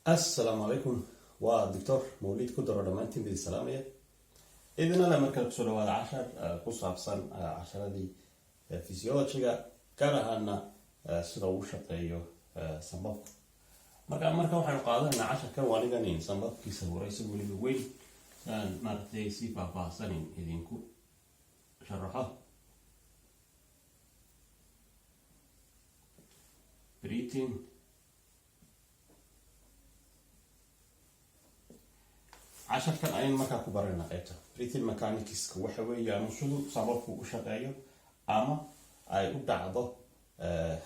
السلام عليكم والدكتور موليد كدر دمانتين بدي سلامية إذن أنا مركز بسولة هذا 10 قصة بصن 10 دي فيزيولوجيا كارهنا سلو شقيو سبب مركا waxaan qaadanaa 10 ka waliganin sababkiisa waraysi waliba weyn aan martay si faahfaahsan idinku sharaxo breathing عشان كان أي مكان كبرنا قيته بريتين ميكانيكس وحوي يعني شو صابوك وشقايو أما أي أبدعضه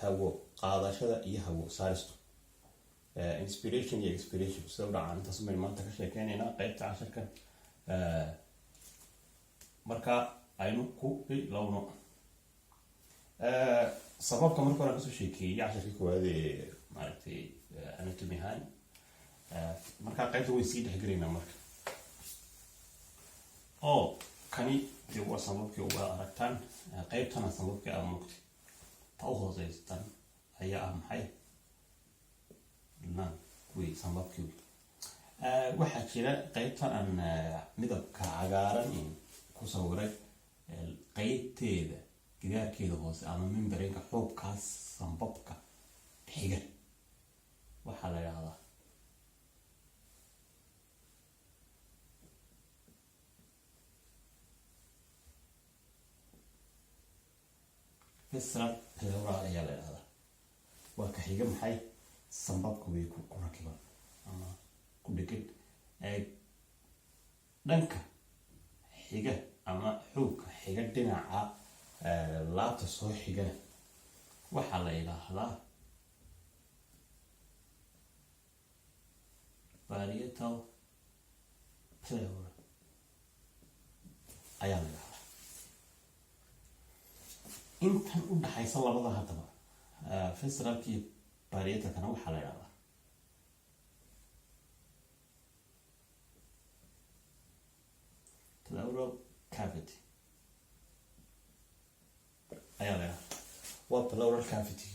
هو قاعدة شذا هو سارستو inspiration يا expiration سودا عن تصميم المنطقة شيء هنا قيته عشان كان مركا أينو كو لونه سبب كمان كنا بس شيء كي عشان كي هذه مالتي anatomy هاي مركا قيته ويسيد هجرينا مركا oo kani de waa sababkii uga aragtaan qaybtana sababkii aan mugti ta u hooseystan ayaa ah maxay lan kuwii sababkii waxaa jira qaybtan aan midabka cagaaran ku sawiray qaybteeda gidaarkeeda hoose ama membrane-ka xoogkaas sababka xiga waxaa la yiraahdaa فسر بلورا يلا هذا وكحيجة محي صنبابك ويكون كراكبا أما كودكين دنك حيجة أما حوك حيجة دينا لا تصوي حيجة وحلا إلى هذا parietal pleura أيام intan u dhaxaysa labada hadaba visceralki parietal kana waxa la yiraahdaa pleural cavity ayala waa pleural cavity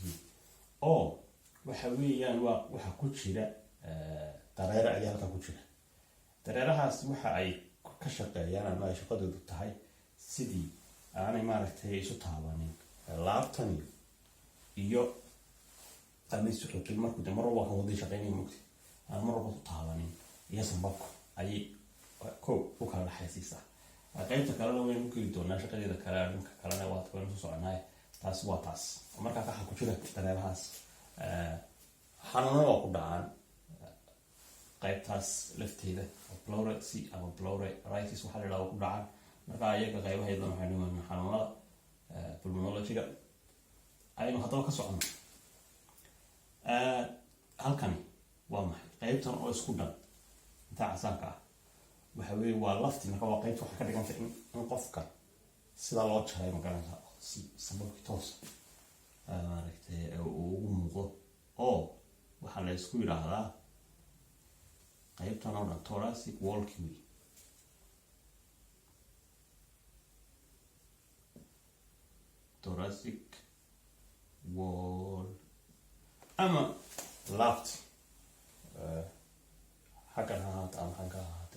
oo waxa weeyaan waxa ku jira dareere ayaa halka ku jira dareerahaas waxa ay ka shaqeeyaan ama ay shaqadoodu tahay sidii أنا ما رحت إيش تابعني لابتني إيو أنا سويت كلمة كده مرة واحد ودي شقيني مكتي أنا مرة بتابعني يسمعك أي كو وكان حسيسة أكيد تكلم وين ممكن يدونا شقي إذا كلام كلامنا وقت كنا نسوعنا تاس واتاس أمريكا كحكوا كده ترى هاس حنونا وقود عن قيد تاس لفت هذا بلورة سي أو بلورة رايتس وحلا لو وقود عن marka ayaga qaybaha aydan waxay niman xanuunada pulmonology-ga aynu hadaba ka socono halkani waa maxay qaybtan oo isku dhan inta casaanka ah waxa weeye waa lafti marka waa qaybta waxa ka dhiganta in qofka sida loo jaray magaranaysa si sababki toos maaragtay ugu muuqdo oo waxa la isku yiraahdaa qaybtan oo dhan thoracic wall-ki thoracic wall أما left حاجة هات أم حاجة هات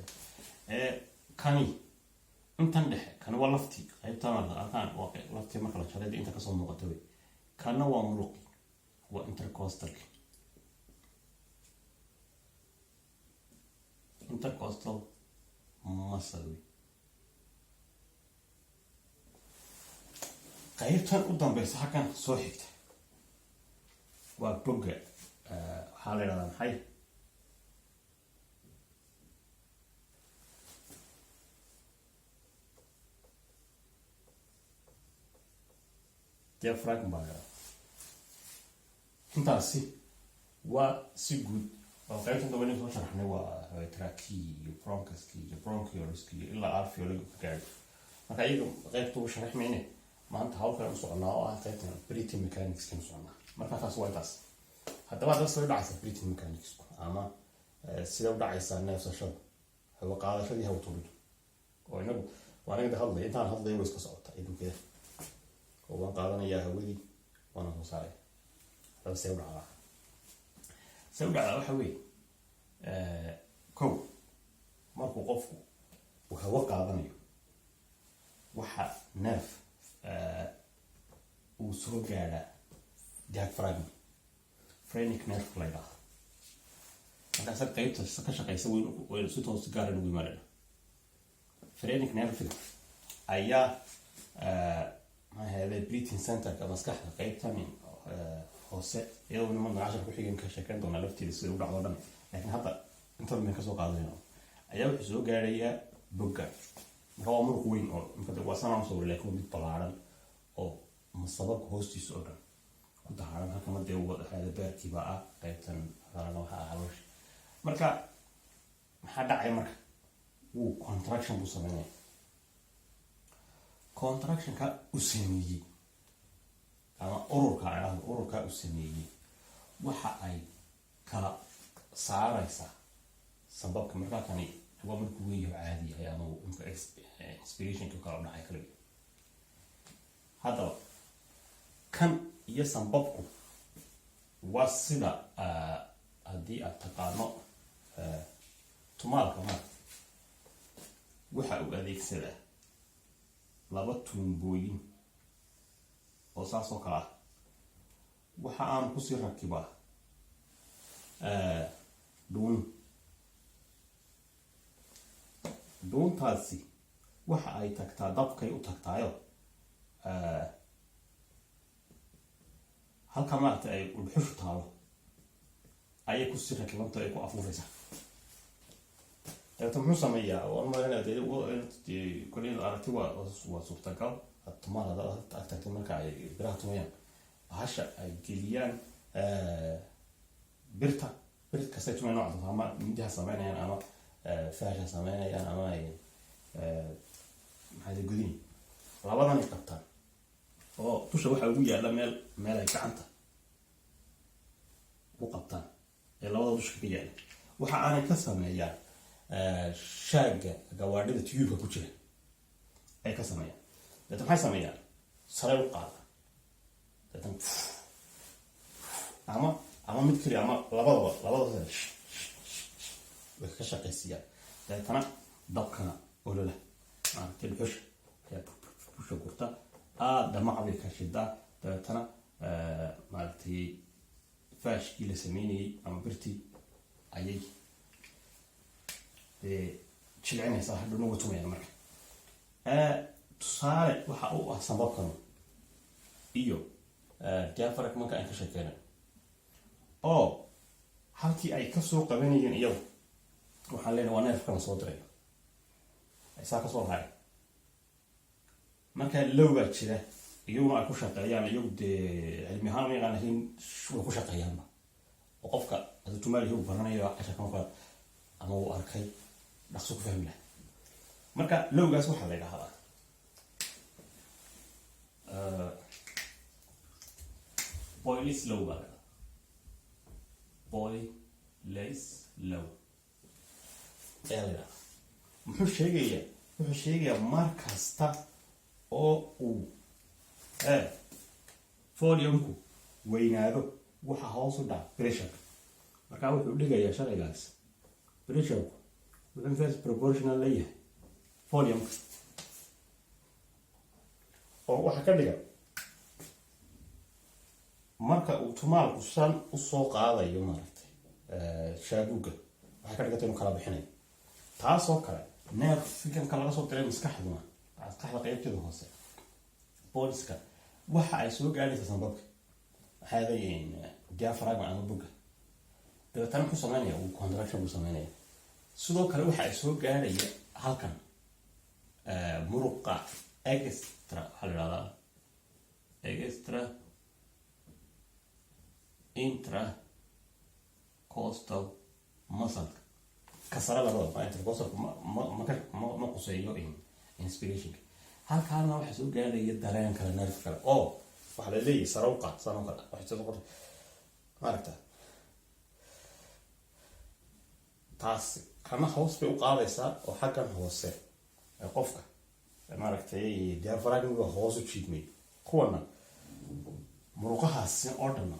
كاني أنت ندح كان هو لفتي غير تمام كان واقع لفتي ما كلا شريد أنت كسر مقتوي كان هو مروقي هو intercostal مسوي qaybtan u dambaysa halkan soo xigta waa bogga waxa la yiraahdaa maxay diaphragm intaasi waa si guud oo qaybtan dabadii soo sharaxnay waa trachea bronchus bronchioles ilaa alveoli ka gaadhay marka iyaga qaybtu sharaxmayne maanta hawlkan u soconaa oo ah qaybtan breathing mechanics kan soconaa marka taas waa taas haddaba dad soo dhacaysa breathing mechanics ama sida u dhacaysa neefsashada hawo qaadashadii hawo tuuridu oo inagu waan inaga hadlay intaan hadlay way iska socota idinkeeda oo waan qaadanayaa hawadii وانا صاير بس يوقع سوقع waxa weey kow markuu qofku uu hawo qaadanayo waxa neef uu soo gaadhaa diaphragm phrenic nerve la yidhaahdo markaas qaybta ka shaqeysa weyn si toos gaar ugu yimaadeen phrenic nerve ayaa هذا breathing center كمسكحة قيب تاني hoose iyadoo niman 10 ku xigeen ka sheekeen doona laftiisa sida uu dhacdo dhan laakiin hadda inta min ka soo qaadayno ayaa wuxuu soo gaaraya bogga marka waa muruq weyn oo inta waa sanam soo laakiin mid balaaran oo masabab hoostiisa oo dhan ku dahaaran halka ma deeyo hada beerkiiba ah qaybtan halana waxa ahaash marka maxaa dhacay marka uu contraction buu sameeyay contraction ka u sameeyay ama ururka u sameeyay waxa ay kala saaraysa sababka marka kani waa markuu weeyo caadi ah ama inspiration ka kala dhacay kale hada kan iyo sababku waa sida hadii aad taqaano tumaalka ma waxa uu adeegsadaa laba tuumbooyin oo saas oo kala waxa aan ku sii rakibaa doontaasi waxa ay tagtaa dabkay u tagtaayo halka maanta ay u dhuxushu taalo ayay ku sii rakibanta ay ku afuufaysaa muxuu sameeyaa oo markaa kulli aragti waa suurtagal tumaada agtagtay marka ay biraha tumayaan bahasha ay geliyaan birta kasta tumay nooc ama midaha sameynayaan ama faasha sameynayaan ama ay maxay gudin labadan qabtaan oo tusha waxa ugu yaala meel ay gacanta ku qabtaan ee labada dusha ka yaala waxa aanay ka sameeyaan shaaga gawaadhida tiyuubka ku jira ay ka sameeyaan dadka maxay sameeyaan sare u qaada dadka ama mid kaliya ama labadaba way ka shaqeysiyaan dadkana dabkana olole maartay dhuxusha ya dhuxusha gurta damac ka shida dadkana maartay faashkii la sameeyay ama birtii ayay jilcinaysa hadda nagu tumayaan marka tusaale waxa uu ah sababkan iyo diaphragm marka aan ka sheekeynay oo halkii ay ka soo qabanayeen iyagu waxaan leenahay waa neef kala soo diray ay saa ka soo haay marka lowga jira iyaguna ay ku shaqeeyaan iyagu cilmi ahaan ma yaqaaniin way ku shaqeeyaan oo qofka haduu tumaalihi u baranayo casha kan qad ama uu arkay dhaqso ku fahmi lahaa marka lowgaas waxa la yiraahdaa boilis low baa boilis low muxuu sheegayaa mar kasta oo uu foliumku weynaado waxa hoos u dhaca pressure marka wuxuu dhigayaa sharcigaas pressure inverse proportional layahay folium oo waxa ka dhiga marka uu tumaalku san u soo qaadayo maartay shaabuga waxa ka dhigata inuu kala bixinayo taasoo kale neef fikan laga soo diray maskaxduna maskaxda qaybteeda hoose booliska waxa ay soo gaadhaysaa sanbabka waxay leeyihiin diaphragm ama buga dabatan ku sameynaya uu contraction ku sameynaya sidoo kale waxa ay soo gaadhaya halkan muruqa extra halada extra intracostal muscle kasara labada intracostal ma quseeyo inspiration halkaana waxa soo gaadhaya dareen kale nerve kale oo waxa la leeyahay sarowqa sano kale waxa soo qortay maaragta taas kana hoos bay u qaadaysaa oo xaggan hoose qofka maaragtay diaphragm hoos u jiidmay kuwana muruqahaas oo dhan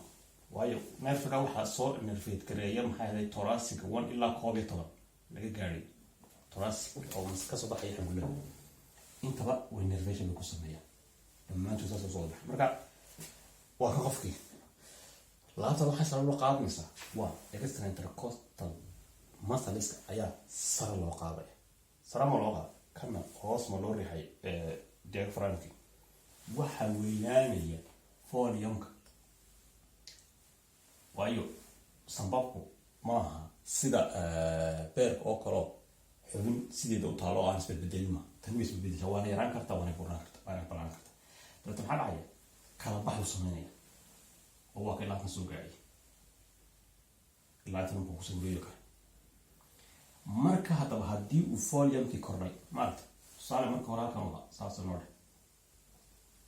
waayo neerfaga waxaa soo nerfeed gareeya maxaa yeelay thoracic 1 ilaa 12 laga gaadhay thoracic oo ka soo baxaya xagullada intaba way nervation bay ku sameeyaan dhammaantood saas soo baxa marka waa ka qofkii laabta waxaa sare loo qaadaysaa waa extra intercostal muscles ayaa sare loo qaadaya sare ma loo qaado kana hoos ma loo riixay diaphragm waxa weynaanaya foliumka waayo sanbabku maaha sida beerka oo kale xubin sideeda u taalo aan isbeddelin ma tan way isbeddelaysaa waana yaraan kartaa waana kordhaan kartaa waana balaan kartaa dadka maxaa dhacaya kala baxu sameynaya oo waa ka ilaa kan soo gaadhay ilaa tan ku soo weeyo kara marka haddaba haddii uu foliumkii kordhay maarta tusaale marka hore halkan waa saasoo noodhe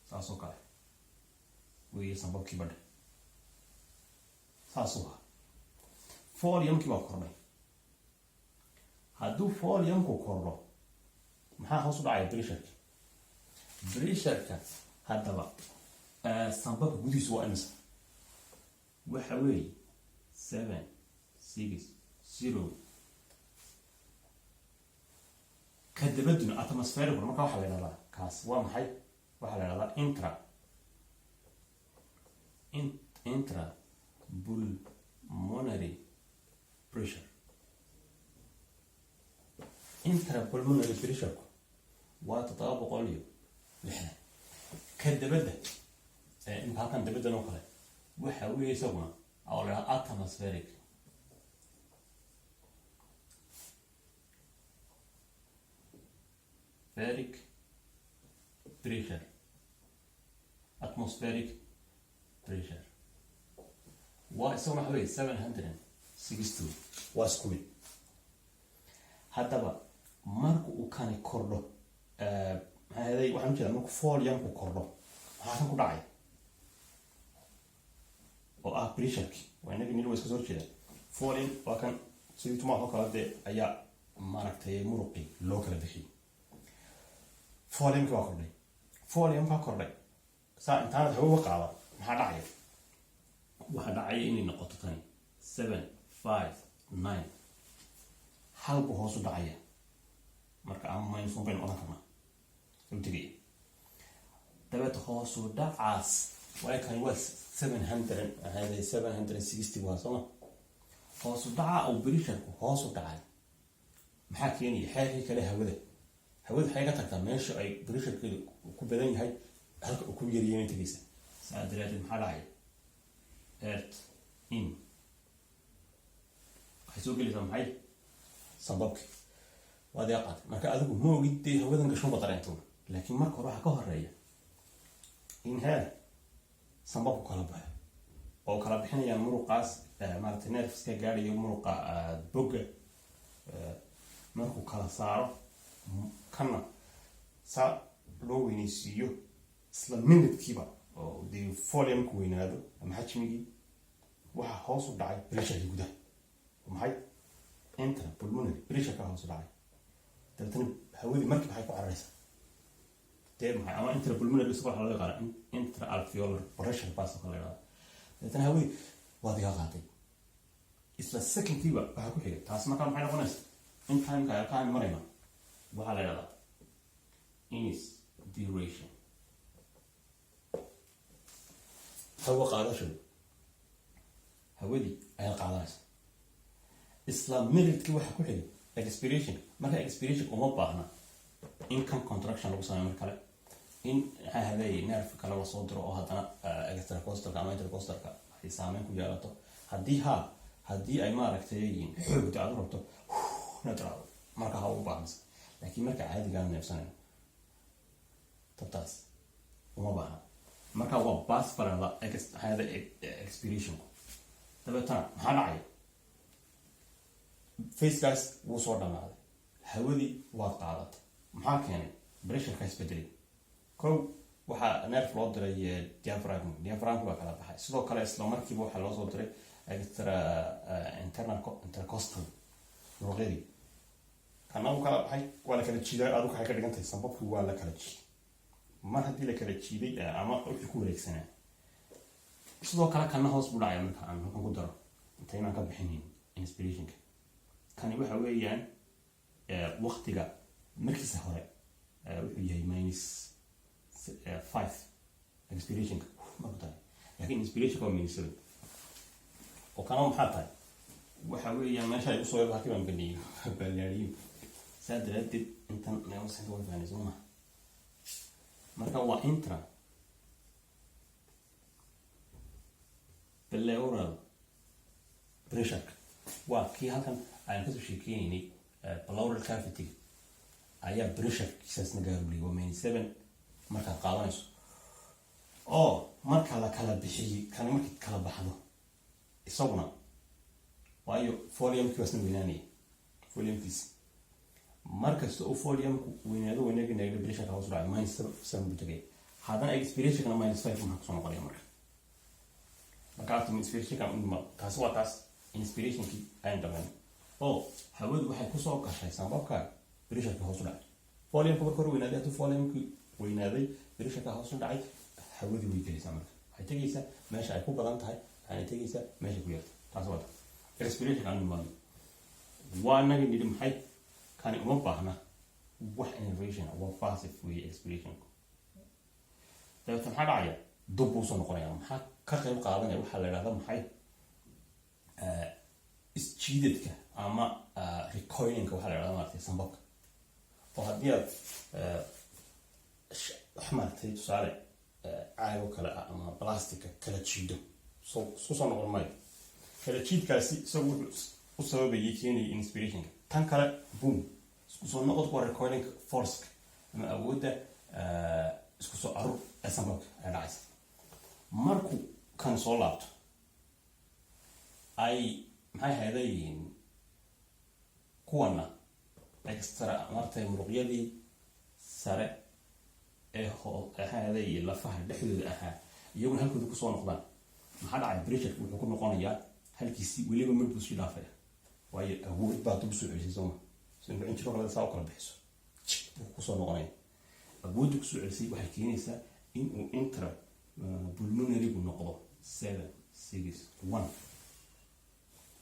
saasoo kale weeye sanbabkii badhe saasoo ha foliumkii baa kordhay hadduu foliumku kordho maxaa hoos u dhacaya pressureka haddaba sanbabka gudihiisu waa imisa waxa weeye 7 6 0 kadabaduna atmospheric marka waxa la yiraahdaa kaas waa maxay waxa la yiraahdaa intra pulmonary pressure intrapulmonary pressure waa 760 kadabada in halkan dabadan oo kale waxa weeye isaguna oo la atmospheric pressure atmospheric pressure waa isaguna waxa weeye 760 waa isku mid haddaba marka uu kani kordho maxay waxaan jeedaa marka foliumku kordho maxaa kan ku dhacay oo ah pressureki waa inaga nilo iska soo jeeda folium waa kan sidii tumaha kala de ayaa maaragtay muruqi loo kala bixiyay folium ka kordhay saa intaanad hawo qaada maxaa dhacaya waxa dhacaya inay noqoto tani 7 5 9 halbu hoos u dhacaya marka aan minus 1 baynu oran karnaa intigii dabeet hoos u dhacaas way kan waa 700 hada 760 waa soo hoos u dhaca oo pressureku hoos u dhacay maxaa keenaya xeerkii kale hawada waxay ka tagtaa meesha ay pressurekeedu ku badan yahay halka uu ku yaryahay intigiisa saadiraad maxaa dhacay earth in waxay soo gelaysaa maxay sababki waa deeqad marka adigu ma ogidtay hawadan gasho ma dareento laakiin marka hore waxa ka horeeya in hee sababku kala baxo oo kala bixinaya muruqaas maaragtay nerves ka gaarayo muruqa bogga markuu kala saaro kana saa loo weynaysiiyo isla minidkiiba oo dee foliumku weynaado ama xajmigii waxa hoos u dhacay pressureki gudaha maxay intrapulmonary pressure ka hoos u dhacay dabeetana hawadii markii maxay ku cararaysaa dee maxay ama intrapulmonary isagoo waxa loo yaqaana intraalveolar pressure pass oo kale la yidhahdo dabeetana hawadii waa diga qaatay isla secondkiiba waxaa ku xigay taas markaa maxay noqonaysaa in timeka halkaan marayna waxaa la yidhahdaa inspiration hawo qaadashadu hawadii ayaa qaadanaysa isla minidkii waxa ku xigay expiration marka expiration uma baahna in kan contraction lagu sameeyo mar kale in haday nerve kale la soo diro oo haddana extracostal ama intercostalka ay saameyn ku yeelato haddii ay maaragtay xoogta aad rabto nadraado marka ha u baahnas laakiin marka caadiga aan neefsanayn tabtaas uma baahna marka waa pass para la expiration dabeetana maxaa dhacaya facekaas wuu soo dhamaaday hawadii waad qaadatay maxaa keenay pressureka isbedelay kow waxaa nerve loo diray diaphragm baa kala baxay sidoo kale isla markiiba waxaa loo soo diray intercostal muruqyadii kana uu kala baxay waa la kala jiiday adigu waxay ka dhigan tahay sanbabkii waa la kala jiiday mar haddii la kala jiiday ama wixii ku wareegsanaa sidoo kale kana hoos buu dhacaya marka aan halkan ku daro intaynaan ka bixinin inspirationka. kani waxa weeyaan waqtiga markiisa hore wuxuu yahay -5 inspirationka markaa, laakiin inspirationka waa -7 oo kana maxaa tahay waxa weeyaan meesha ay usoo yar halkii baan baniyay baalaariyo saddeed intan naga soo wadaanayso marka waa intra pleural pressure waa kii halkan aan kasoo sheekeynay pleural cavity ayaa pressure kiisasna gaarulay waa -7 markaad qaadanayso oo marka la kala bixiyay kan markii kala baxdo isaguna waayo foliumki wasna weynaanaya foliumkiisa markasta oo foliumku weynaado weynaaganayo pressure ka hoos u dhacay -7 buu tagay haddana expiration-kana -5 maxaa kusoo noqonaya marka inspiration-ka taasi waa taas inspiration-kii ayaan dhamaan oo hawadu waxay kusoo gashay sanbabka pressure-ka hoos u dhacay foliumka marka hore weynaaday hadduu foliumki weynaaday pressure-ka hoos u dhacay hawadu way gelaysaa marka waxay tegaysaa meesha ay ku badan tahay waxay tegaysaa meesha ku yarta taas waa respiration-ka waa naga nidhi maxay kani uma baahna wax innovation waa passive way expiration-ku dabeetana maxaa dhacaya dub buu soo noqonaya maxaa ka qayb qaadanaya waxaa la yidhahda maxay isjiidadka ama recoiling-ka waxaa la yidhahda maaragtay sanbabka oo haddii aad wax maaragtay tusaale caago kale ah ama plastica kala jiido isku soo noqon maayo kala jiidkaasi isagu wuxuu u sababayay keenaya inspiration-ka tan kale boom isku soo noqodku waa recoiling force ama awoodda isku soo arur ee sanbabka ay dhacaysa markuu kan soo laabto ay maxay haydayihiin kuwana extra martay muruqyadii sare ee hayday lafaha dhexdooda ahaa iyaguna halkooda kusoo noqdaan maxaa dhacay pressure wuxuu ku noqonayaa halkiisii weliba mid buu sii dhaafaya waayo awood baa dib soo celisay sooma soo in jiro kale saa u kala bixiso kusoo noqonaya awoodda kusoo celisay waxay keenaysaa inuu intra pulmonary-gu noqdo 7 6 1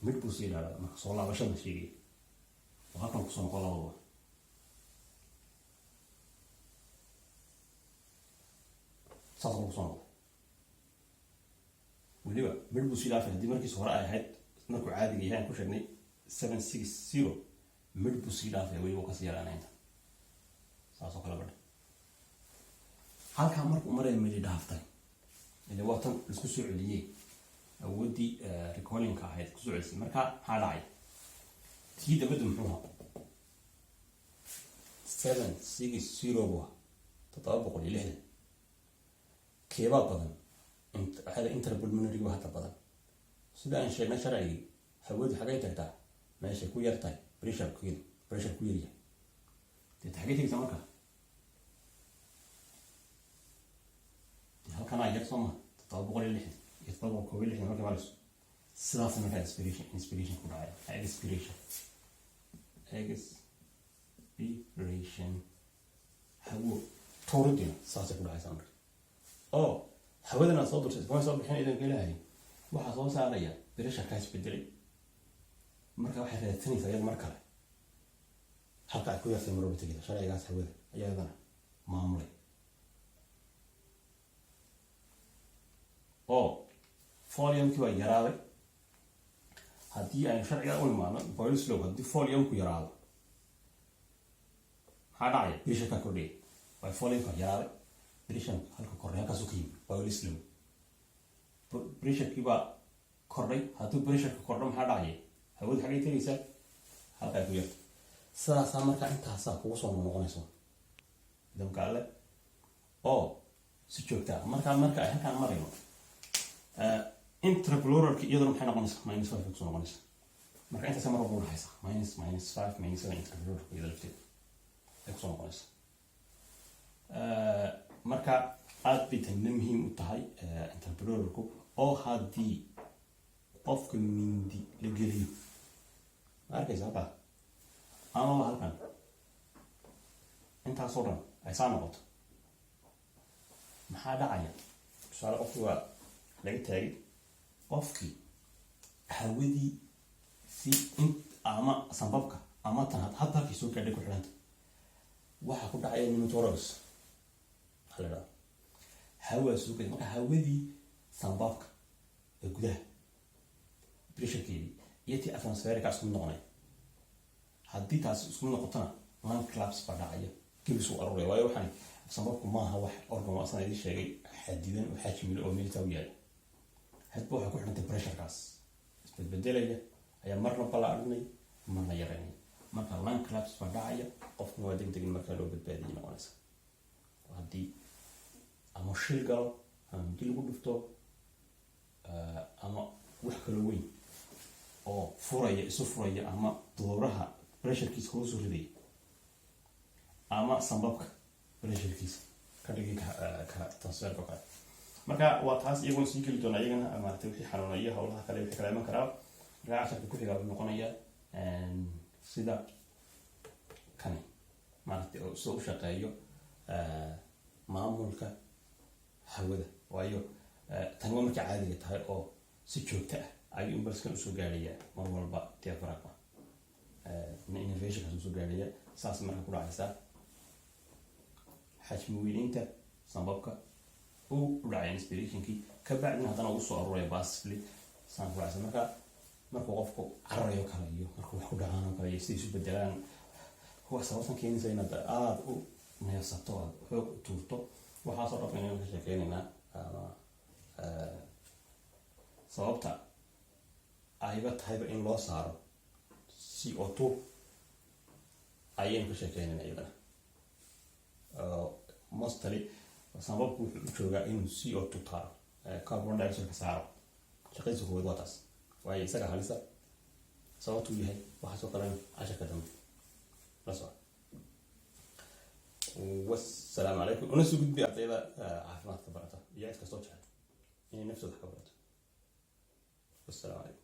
mid buu sii dhaafaya marka soo laabashada sheegay oo halkan kusoo noqon labadaba saas uu kusoo noqdo weliba mid buu sii dhaafaya haddii markiis hore ay ahayd markuu caadiga yahay aan ku sheegnay 760 mid buu sii dhaafaya weliba kasii yaraanaynta saas oo kale badha halkaa markuu maraya mili dhaaftay ile waa tan isku soo celiyey awooddii recoiling-ka ahayd kusoo celisay marka maxaa dhacay tii dabadda muxuu ahaa 760 buu ahaa 760 keebaa badan waxaada intrapulmonary waa hata badan sida aan sheegnay sharcigii hawadu xagay tagtaa meeshay ku yartahay pressure ku yaryahay dee xagay tegaysa marka dee halkanaa yar soo maha 760 iyo 760 markay marayso sidaas markaa inspiration ku dhacaya expiration hawo tooradina saasay ku dhacaysa marka oo hawadana soo dursay way soo bixin idan ilaahay waxa soo saaraya pressure-ka isbedelay marka waxay raadsanaysaa iyada mar kale halka ay ku yartay marba tegida sharcigaas hawada ayadana maamulay oo foliumki waa yaraaday haddii aynu sharciga u imaano Boyle's law haddii foliumku yaraado maxaa dhacaya pressure-ka kordhaya waa foliumka yaraaday pressure halka kordhay halkaas ka yimid Boyle's law pressure-kii baa kordhay hadduu pressure-ka kordho maxaa dhacaya hawada xagay tegaysaa halka ay ku yarto sidaasaa marka intaasaa kugu soo noqonayso nidaamka alle oo si joogtaa marka ay halkaan marayno intrapleural-ki iyaduna maxay noqonaysaa -5 kusoo noqonaysa marka intaasa mar walba u dhaxaysa -5 -7 intrapleural-ka iyada lafteeda ay kusoo noqonaysa marka aad bay tanna muhiim u tahay intrapleural-ku oo haddii qofka mindi la geliyo arkaysa halkaa amaba halkan intaasoo dhan ay saa noqoto maxaa dhacaya tusaale qofku waa laga taagay qofkii hawadii si in ama sanbabka ama tan hadda halkii soo gaadhay ku xidhanta waxa ku dhacaya pneumothorax halada hawa soo gaadhay marka hawadii sanbabka ee gudaha pressurekeedii iyo tii atmospheric isku noqonay haddii taas isku noqotana lung collapse baa dhacaya kibis uu aruuray waayo waxaan sanbabku maaha wax organ waasan idin sheegay xadidan oo xajmi oo meel taw yahay hadba waxa ku xidhantay pressurekaas isbedbedelaya ayaa marna ballaarinay marna yaraynay marka lung collapse baa dhacaya qofkuna waa degdeg in markaa loo badbaadiyo noqonaysa haddii ama shil galo ama midi lagu dhufto ama wax kala weyn oo isu furaya ama dooraha pressurekiisa hoos u ridaya ama sanbabka pressurekiisa ka dhigi ka transferka kale marka waa taas iyaguna sii geli doona iyagana maaragtay wixii xanuunaya howlaha kale wixii kala iman karaa marka casharka ku xiga wuxuu noqonayaa sida kani maaragtay oo soo u shaqeeyo maamulka hawada waayo tani waa markay caadiga tahay oo si joogto ah ayuu impulskan usoo gaadhaya mar walba diaphragma innervationkaas usoo gaadhaya saas marka ku dhacaysaa xajmi weynaynta sanbabka uu u dhacay inspirationkii ka bacdina haddana uu soo aruuraya basically saan ku dhacaysa markuu qofku cararayo kale iyo markuu wax ku dhacaan oo kale iyo siday isu bedelaan kuwa sababtan keenaysa inaad aada u neefsato aad xoog u tuurto waxaasoo dhan inaynu ka sheekeynaynaa sababta ayba tahayba in loo saaro CO2 ayaynu ka sheekeynayna iyadana mostly sanbabku wuxuu u joogaa inuu CO2 taaro carbon dioxide ka saaro shaqadiisa koowaad waa taas waayo isaga halisa sababtuu yahay waxaasoo kalena casharka dambe la soco والسلام عليكم ونسوا قد بيعطيها عافمات كبرتها يعيد كستوجها يعني نفسه كبرتها والسلام عليكم